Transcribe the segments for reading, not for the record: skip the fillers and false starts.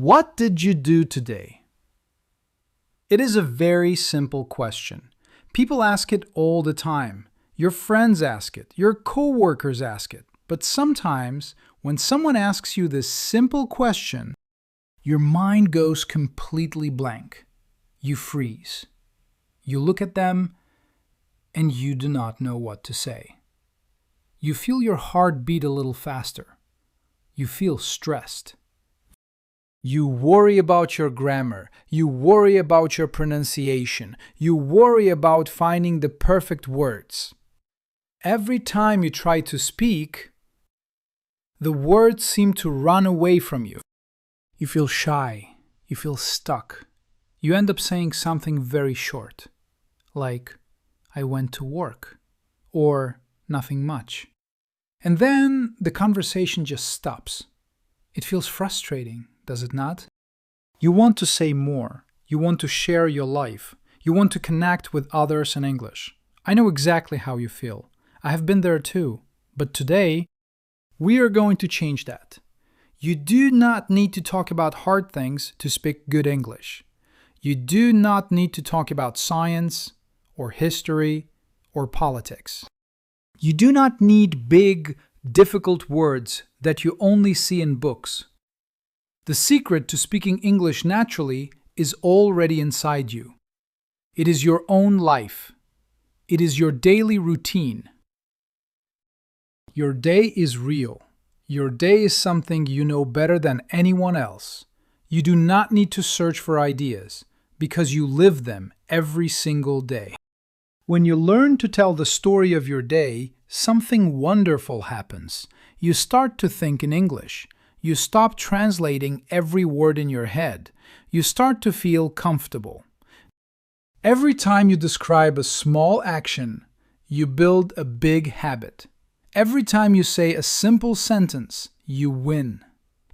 What did you do today? It is a very simple question. People ask it all the time. Your friends ask it. Your coworkers ask it. But sometimes, when someone asks you this simple question, your mind goes completely blank. You freeze. You look at them, and you do not know what to say. You feel your heart beat a little faster. You feel stressed. You worry about your grammar. You worry about your pronunciation. You worry about finding the perfect words. Every time you try to speak, the words seem to run away from you. You feel shy. You feel stuck. You end up saying something very short, like, I went to work, or nothing much. And then the conversation just stops. It feels frustrating, does it not? You want to say more. You want to share your life. You want to connect with others in English. I know exactly how you feel. I have been there too. But today, we are going to change that. You do not need to talk about hard things to speak good English. You do not need to talk about science, or history, or politics. You do not need big, difficult words that you only see in books. The secret to speaking English naturally is already inside you. It is your own life. It is your daily routine. Your day is real. Your day is something you know better than anyone else. You do not need to search for ideas because you live them every single day. When you learn to tell the story of your day, something wonderful happens. You start to think in English. You stop translating every word in your head. You start to feel comfortable. Every time you describe a small action, you build a big habit. Every time you say a simple sentence, you win.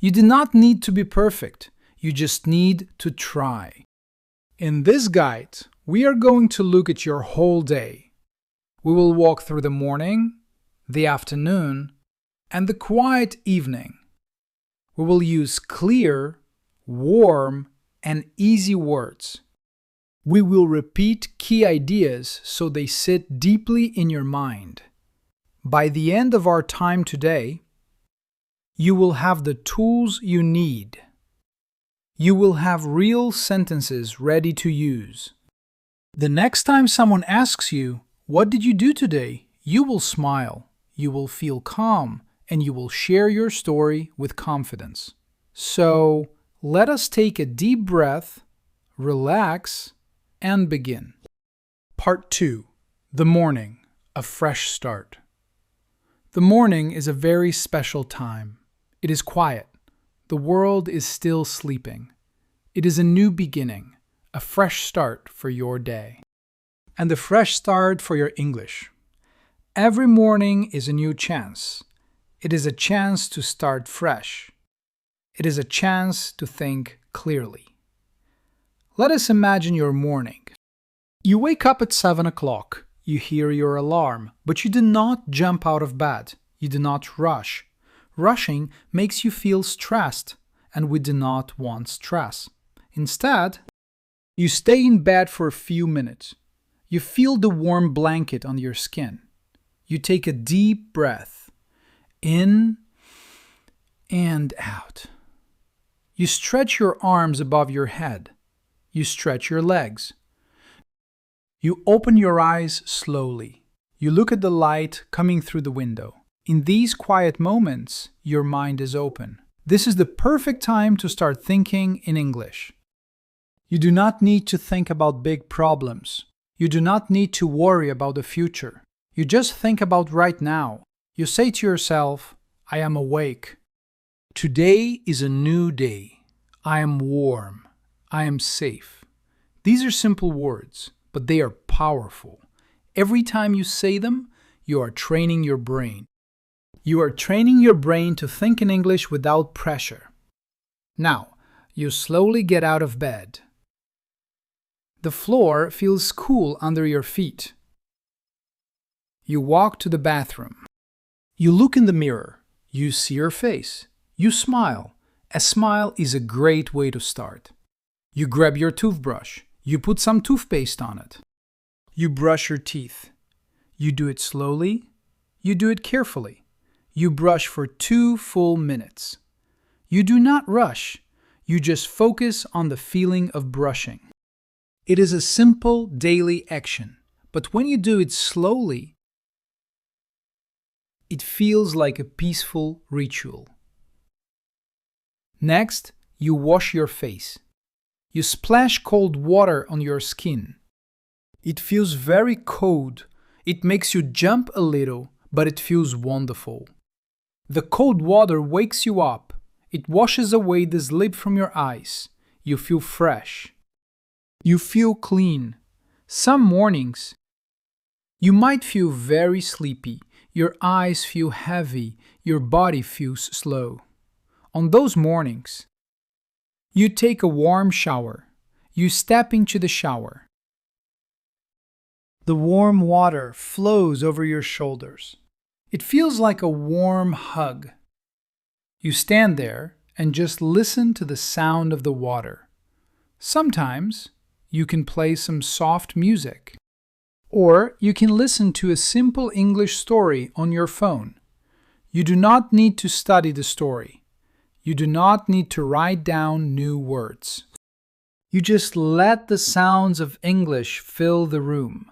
You do not need to be perfect. You just need to try. In this guide, we are going to look at your whole day. We will walk through the morning, the afternoon, and the quiet evening. We will use clear, warm, and easy words. We will repeat key ideas so they sit deeply in your mind. By the end of our time today, you will have the tools you need. You will have real sentences ready to use. The next time someone asks you, "What did you do today?" you will smile, you will feel calm, and you will share your story with confidence. So, let us take a deep breath, relax, and begin. Part 2. The morning, a fresh start. The morning is a very special time. It is quiet. The world is still sleeping. It is a new beginning, a fresh start for your day. And a fresh start for your English. Every morning is a new chance. It is a chance to start fresh. It is a chance to think clearly. Let us imagine your morning. You wake up at 7 o'clock. You hear your alarm, but you do not jump out of bed. You do not rush. Rushing makes you feel stressed, and we do not want stress. Instead, you stay in bed for a few minutes. You feel the warm blanket on your skin. You take a deep breath, in and out. You stretch your arms above your head. You stretch your legs. You open your eyes slowly. You look at the light coming through the window. In these quiet moments, your mind is open. This is the perfect time to start thinking in English. You do not need to think about big problems. You do not need to worry about the future. You just think about right now. You say to yourself, I am awake. Today is a new day. I am warm. I am safe. These are simple words, but they are powerful. Every time you say them, you are training your brain. You are training your brain to think in English without pressure. Now, you slowly get out of bed. The floor feels cool under your feet. You walk to the bathroom. You look in the mirror. You see your face. You smile. A smile is a great way to start. You grab your toothbrush, you put some toothpaste on it. You brush your teeth. You do it slowly, you do it carefully. You brush for 2 full minutes. You do not rush, you just focus on the feeling of brushing. It is a simple daily action, but when you do it slowly, it feels like a peaceful ritual. Next, you wash your face. You splash cold water on your skin. It feels very cold. It makes you jump a little, but it feels wonderful. The cold water wakes you up. It washes away the sleep from your eyes. You feel fresh. You feel clean. Some mornings, you might feel very sleepy. Your eyes feel heavy. Your body feels slow. On those mornings, you take a warm shower. You step into the shower. The warm water flows over your shoulders. It feels like a warm hug. You stand there and just listen to the sound of the water. Sometimes you can play some soft music. Or you can listen to a simple English story on your phone. You do not need to study the story. You do not need to write down new words. You just let the sounds of English fill the room.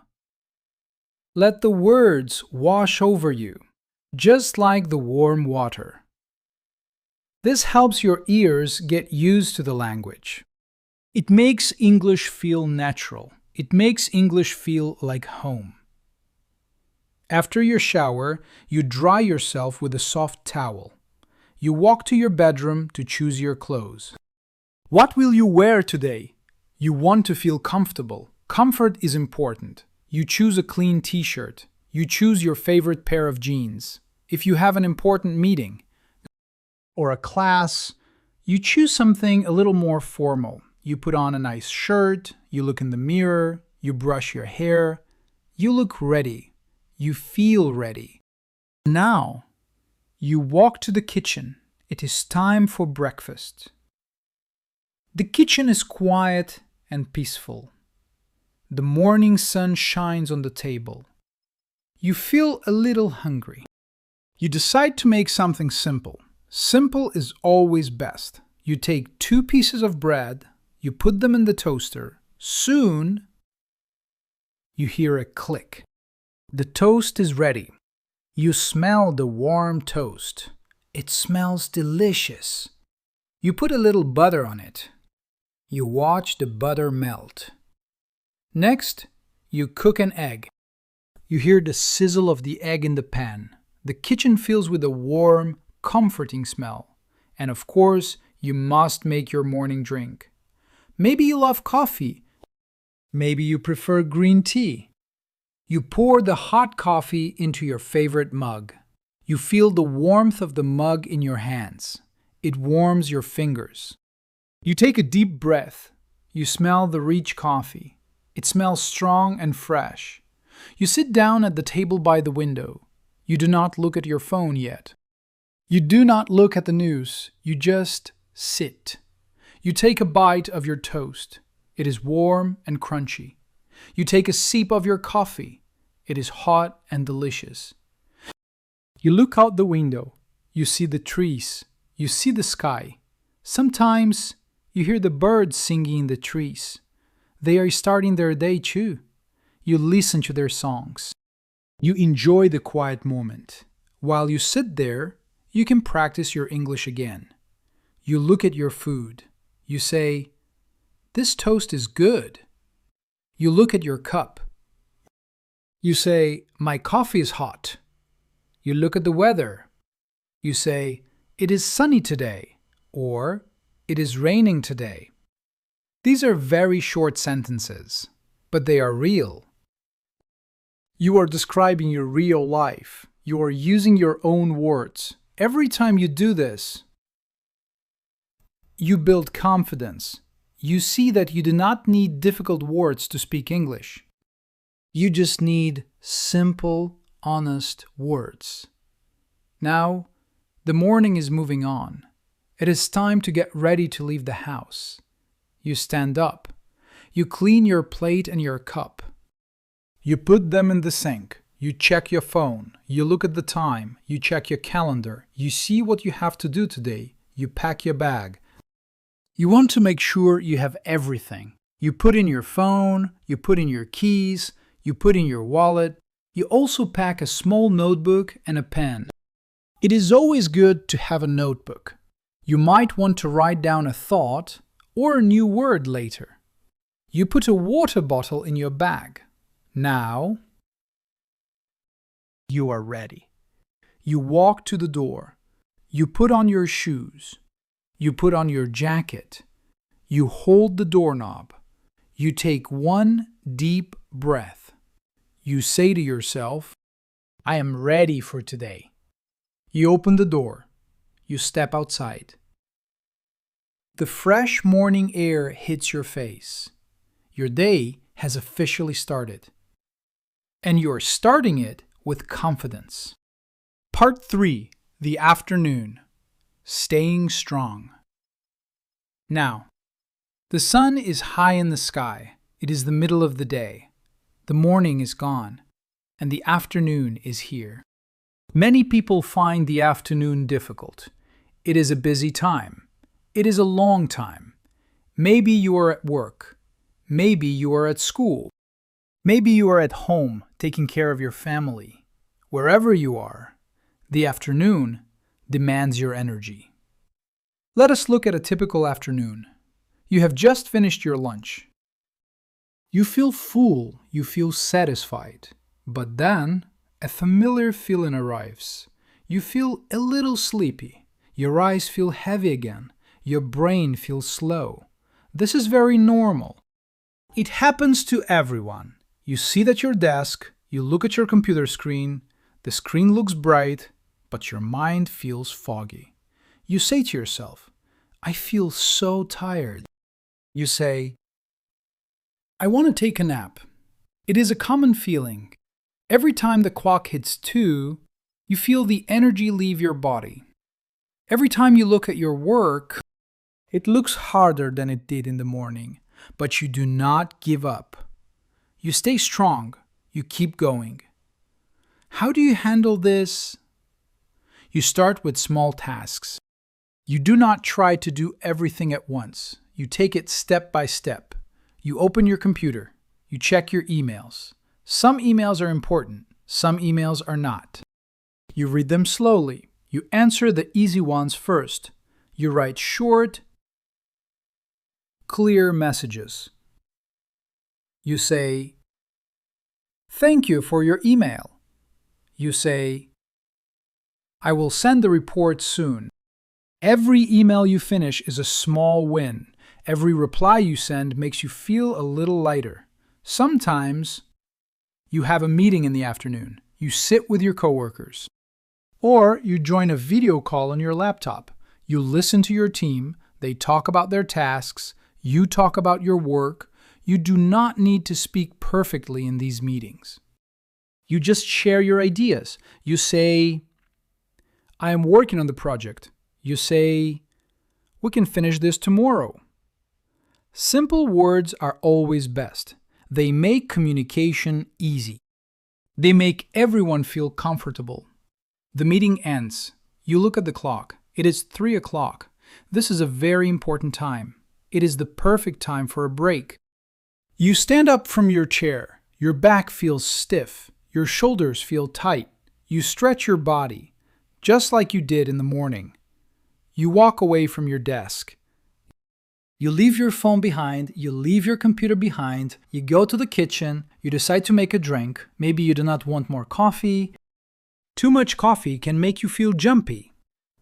Let the words wash over you, just like the warm water. This helps your ears get used to the language. It makes English feel natural. It makes English feel like home. After your shower, you dry yourself with a soft towel. You walk to your bedroom to choose your clothes. What will you wear today? You want to feel comfortable. Comfort is important. You choose a clean t-shirt. You choose your favorite pair of jeans. If you have an important meeting or a class, you choose something a little more formal. You put on a nice shirt, you look in the mirror, you brush your hair, you look ready, you feel ready. Now, you walk to the kitchen. It is time for breakfast. The kitchen is quiet and peaceful. The morning sun shines on the table. You feel a little hungry. You decide to make something simple. Simple is always best. You take 2 pieces of bread, you put them in the toaster. Soon, you hear a click. The toast is ready. You smell the warm toast. It smells delicious. You put a little butter on it. You watch the butter melt. Next, you cook an egg. You hear the sizzle of the egg in the pan. The kitchen fills with a warm, comforting smell. And of course, you must make your morning drink. Maybe you love coffee. Maybe you prefer green tea. You pour the hot coffee into your favorite mug. You feel the warmth of the mug in your hands. It warms your fingers. You take a deep breath. You smell the rich coffee. It smells strong and fresh. You sit down at the table by the window. You do not look at your phone yet. You do not look at the news. You just sit. You take a bite of your toast. It is warm and crunchy. You take a sip of your coffee. It is hot and delicious. You look out the window. You see the trees. You see the sky. Sometimes you hear the birds singing in the trees. They are starting their day too. You listen to their songs. You enjoy the quiet moment. While you sit there, you can practice your English again. You look at your food. You say, "This toast is good." You look at your cup. You say, "My coffee is hot." You look at the weather. You say, "It is sunny today," or "It is raining today." These are very short sentences, but they are real. You are describing your real life. You are using your own words. Every time you do this, you build confidence. You see that you do not need difficult words to speak English. You just need simple, honest words. Now, the morning is moving on. It is time to get ready to leave the house. You stand up. You clean your plate and your cup. You put them in the sink. You check your phone. You look at the time. You check your calendar. You see what you have to do today. You pack your bag. You want to make sure you have everything. You put in your phone. You put in your keys. You put in your wallet. You also pack a small notebook and a pen. It is always good to have a notebook. You might want to write down a thought or a new word later. You put a water bottle in your bag. Now, you are ready. You walk to the door. You put on your shoes. You put on your jacket. You hold the doorknob. You take one deep breath. You say to yourself, I am ready for today. You open the door. You step outside. The fresh morning air hits your face. Your day has officially started. And you're starting it with confidence. Part 3. The afternoon. Staying strong. Now, the sun is high in the sky. It is the middle of the day. The morning is gone, and the afternoon is here. Many people find the afternoon difficult. It is a busy time. It is a long time. Maybe you are at work. Maybe you are at school. Maybe you are at home taking care of your family. Wherever you are, the afternoon demands your energy. Let us look at a typical afternoon. You have just finished your lunch. You feel full, you feel satisfied. But then, a familiar feeling arrives. You feel a little sleepy. Your eyes feel heavy again. Your brain feels slow. This is very normal. It happens to everyone. You sit at your desk, you look at your computer screen, the screen looks bright, but your mind feels foggy. You say to yourself, I feel so tired. You say, I want to take a nap. It is a common feeling. Every time the clock hits 2, you feel the energy leave your body. Every time you look at your work, it looks harder than it did in the morning, but you do not give up. You stay strong. You keep going. How do you handle this? You start with small tasks. You do not try to do everything at once. You take it step by step. You open your computer. You check your emails. Some emails are important. Some emails are not. You read them slowly. You answer the easy ones first. You write short, clear messages. You say, thank you for your email. You say, I will send the report soon. Every email you finish is a small win. Every reply you send makes you feel a little lighter. Sometimes you have a meeting in the afternoon. You sit with your coworkers. Or you join a video call on your laptop. You listen to your team. They talk about their tasks. You talk about your work. You do not need to speak perfectly in these meetings. You just share your ideas. You say, I am working on the project. You say, we can finish this tomorrow. Simple words are always best. They make communication easy. They make everyone feel comfortable. The meeting ends. You look at the clock. It is 3 o'clock. This is a very important time. It is the perfect time for a break. You stand up from your chair. Your back feels stiff. Your shoulders feel tight. You stretch your body, just like you did in the morning. You walk away from your desk. You leave your phone behind, you leave your computer behind, you go to the kitchen, you decide to make a drink. Maybe you do not want more coffee. Too much coffee can make you feel jumpy.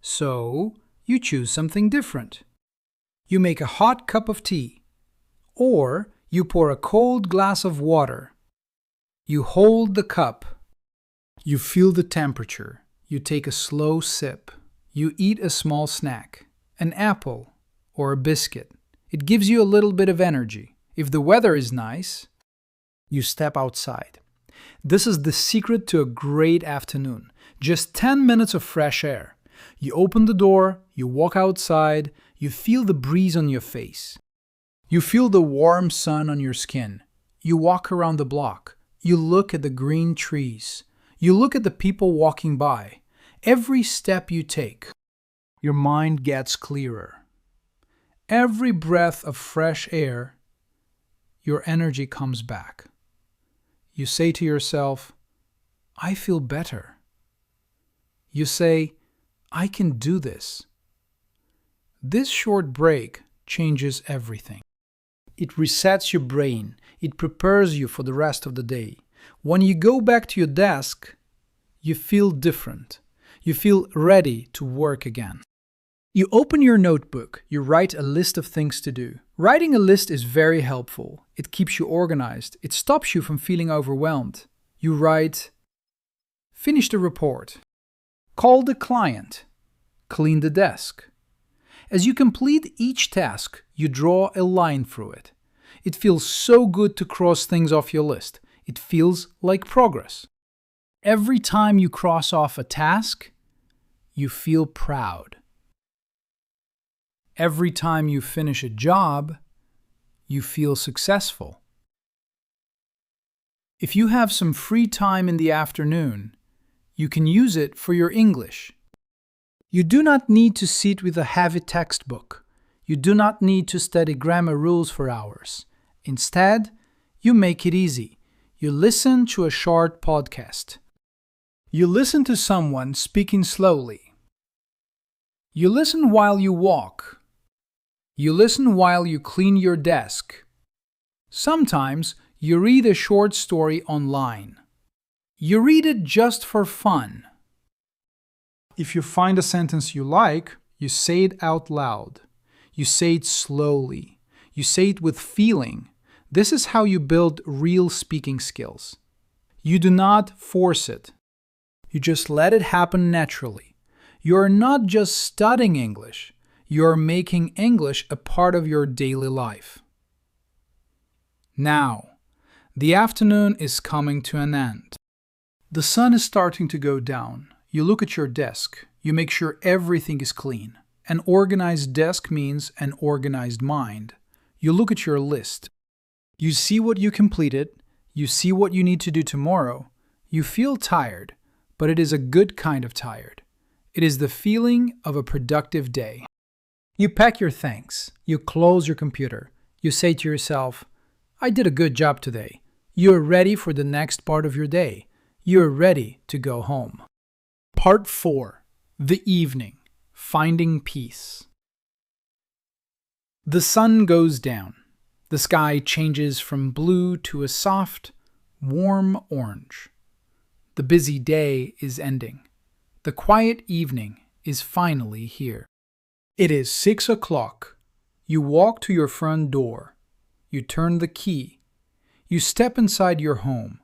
So, you choose something different. You make a hot cup of tea. Or, you pour a cold glass of water. You hold the cup. You feel the temperature. You take a slow sip. You eat a small snack, an apple or a biscuit. It gives you a little bit of energy. If the weather is nice, you step outside. This is the secret to a great afternoon. Just 10 minutes of fresh air. You open the door, You walk outside, you feel the breeze on your face. You feel the warm sun on your skin. You walk around the block. You look at the green trees. You look at the people walking by. Every step you take, your mind gets clearer. Every breath of fresh air, your energy comes back. You say to yourself, I feel better. You say, I can do this. This short break changes everything. It resets your brain. It prepares you for the rest of the day. When you go back to your desk, you feel different. You feel ready to work again. You open your notebook. You write a list of things to do. Writing a list is very helpful. It keeps you organized. It stops you from feeling overwhelmed. You write, finish the report. Call the client. Clean the desk. As you complete each task, you draw a line through it. It feels so good to cross things off your list. It feels like progress. Every time you cross off a task, you feel proud. Every time you finish a job, you feel successful. If you have some free time in the afternoon, you can use it for your English. You do not need to sit with a heavy textbook. You do not need to study grammar rules for hours. Instead, you make it easy. You listen to a short podcast. You listen to someone speaking slowly. You listen while you walk. You listen while you clean your desk. Sometimes you read a short story online. You read it just for fun. If you find a sentence you like, you say it out loud. You say it slowly. You say it with feeling. This is how you build real speaking skills. You do not force it. You just let it happen naturally. You are not just studying English. You are making English a part of your daily life. Now, the afternoon is coming to an end. The sun is starting to go down. You look at your desk. You make sure everything is clean. An organized desk means an organized mind. You look at your list. You see what you completed. You see what you need to do tomorrow. You feel tired, but it is a good kind of tired. It is the feeling of a productive day. You pack your things. You close your computer. You say to yourself, I did a good job today. You are ready for the next part of your day. You are ready to go home. Part 4. The evening. Finding peace. The sun goes down. The sky changes from blue to a soft, warm orange. The busy day is ending. The quiet evening is finally here. It is 6 o'clock. You walk to your front door. You turn the key. You step inside your home.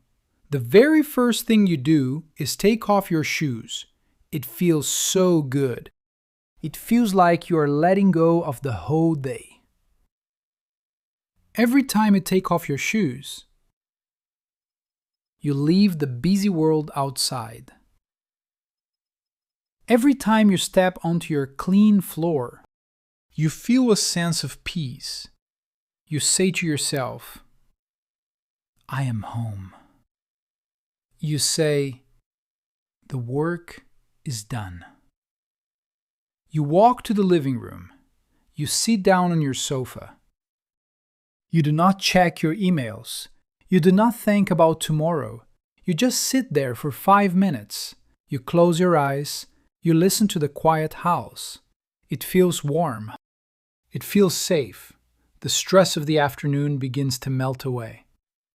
The very first thing you do is take off your shoes. It feels so good. It feels like you are letting go of the whole day. Every time you take off your shoes, you leave the busy world outside. Every time you step onto your clean floor, you feel a sense of peace. You say to yourself, I am home. You say, the work is done. You walk to the living room. You sit down on your sofa. You do not check your emails. You do not think about tomorrow. You just sit there for 5 minutes. You close your eyes. You listen to the quiet house. It feels warm. It feels safe. The stress of the afternoon begins to melt away.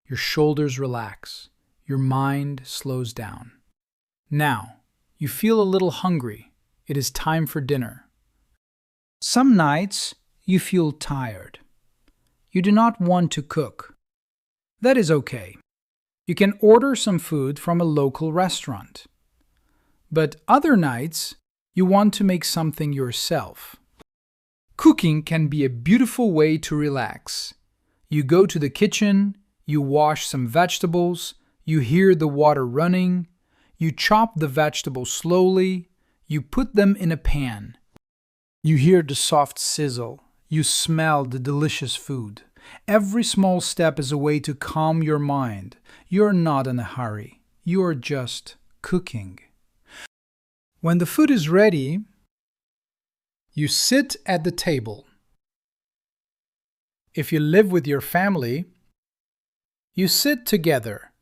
Your shoulders relax. Your mind slows down. Now, you feel a little hungry. It is time for dinner. Some nights, you feel tired. You do not want to cook. That is okay. You can order some food from a local restaurant. But other nights, you want to make something yourself. Cooking can be a beautiful way to relax. You go to the kitchen, you wash some vegetables, you hear the water running, you chop the vegetables slowly, you put them in a pan. You hear the soft sizzle. You smell the delicious food. Every small step is a way to calm your mind. You're not in a hurry. You're just cooking. When the food is ready, you sit at the table. If you live with your family, you sit together.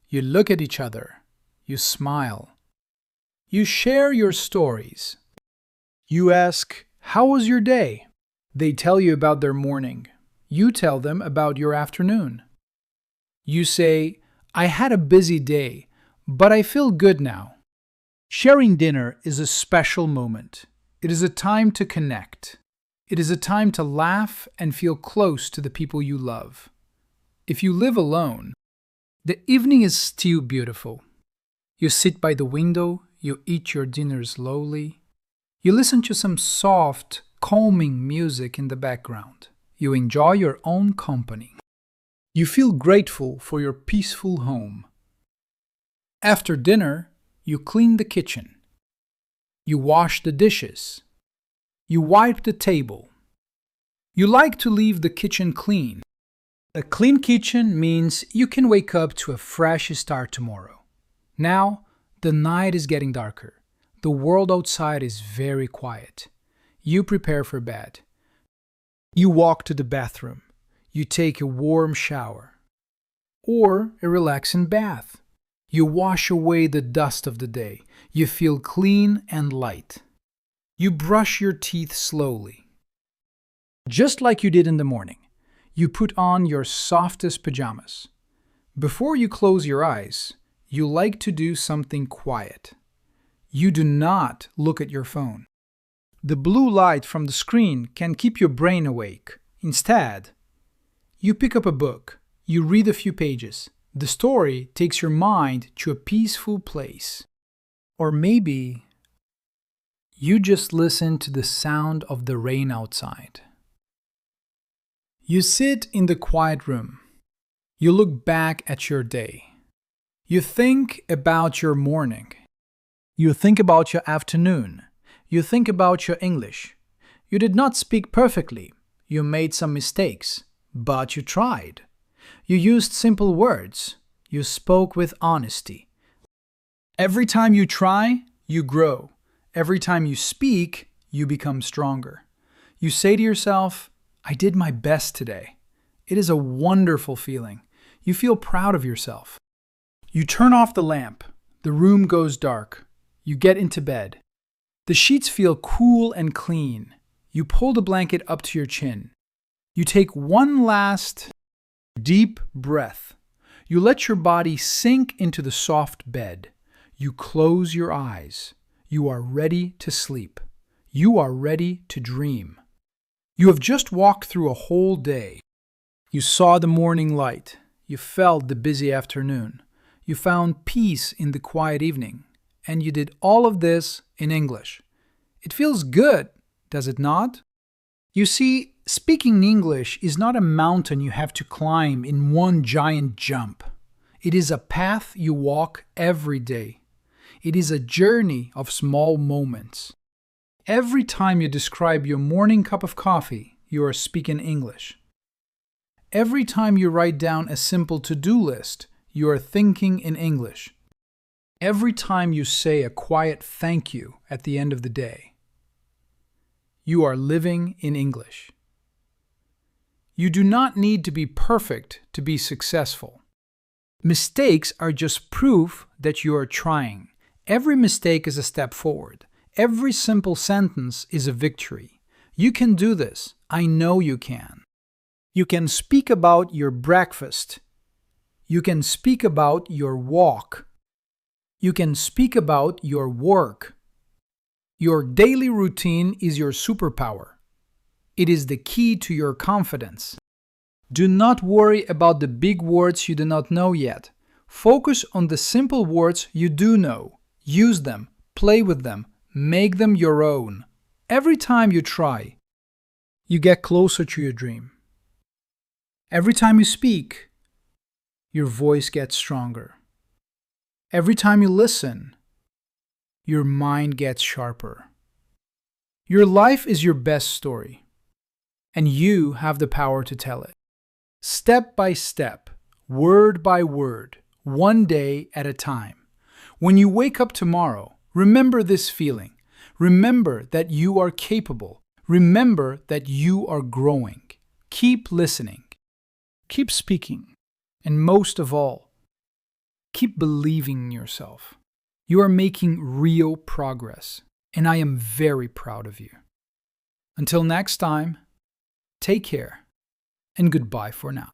You look at each other. You smile. You share your stories. You ask, "How was your day?" They tell you about their morning. You tell them about your afternoon. You say, "I had a busy day, but I feel good now." Sharing dinner is a special moment. It is a time to connect. It is a time to laugh and feel close to the people you love. If you live alone, the evening is still beautiful. You sit by the window, you eat your dinner slowly. You listen to some soft, calming music in the background. You enjoy your own company. You feel grateful for your peaceful home. After dinner, you clean the kitchen. You wash the dishes. You wipe the table. You like to leave the kitchen clean. A clean kitchen means you can wake up to a fresh start tomorrow. Now, the night is getting darker. The world outside is very quiet. You prepare for bed. You walk to the bathroom. You take a warm shower or a relaxing bath. You wash away the dust of the day. You feel clean and light. You brush your teeth slowly. Just like you did in the morning, you put on your softest pajamas. Before you close your eyes, you like to do something quiet. You do not look at your phone. The blue light from the screen can keep your brain awake. Instead, you pick up a book. You read a few pages. The story takes your mind to a peaceful place. Or maybe you just listen to the sound of the rain outside. You sit in the quiet room. You look back at your day. You think about your morning. You think about your afternoon. You think about your English. You did not speak perfectly. You made some mistakes, but you tried. You used simple words. You spoke with honesty. Every time you try, you grow. Every time you speak, you become stronger. You say to yourself, "I did my best today." It is a wonderful feeling. You feel proud of yourself. You turn off the lamp. The room goes dark. You get into bed. The sheets feel cool and clean. You pull the blanket up to your chin. You take one last deep breath. You let your body sink into the soft bed. You close your eyes. You are ready to sleep. You are ready to dream. You have just walked through a whole day. You saw the morning light. You felt the busy afternoon. You found peace in the quiet evening. And you did all of this in English. It feels good, does it not? You see, speaking English is not a mountain you have to climb in one giant jump. It is a path you walk every day. It is a journey of small moments. Every time you describe your morning cup of coffee, you are speaking English. Every time you write down a simple to-do list, you are thinking in English. Every time you say a quiet thank you at the end of the day, you are living in English. You do not need to be perfect to be successful. Mistakes are just proof that you are trying. Every mistake is a step forward. Every simple sentence is a victory. You can do this. I know you can. You can speak about your breakfast. You can speak about your walk. You can speak about your work. Your daily routine is your superpower. It is the key to your confidence. Do not worry about the big words you do not know yet. Focus on the simple words you do know. Use them, play with them, make them your own. Every time you try, you get closer to your dream. Every time you speak, your voice gets stronger. Every time you listen, your mind gets sharper. Your life is your best story, and you have the power to tell it. Step by step, word by word, one day at a time. When you wake up tomorrow, remember this feeling. Remember that you are capable. Remember that you are growing. Keep listening. Keep speaking. And most of all, keep believing in yourself. You are making real progress, and I am very proud of you. Until next time, take care, and goodbye for now.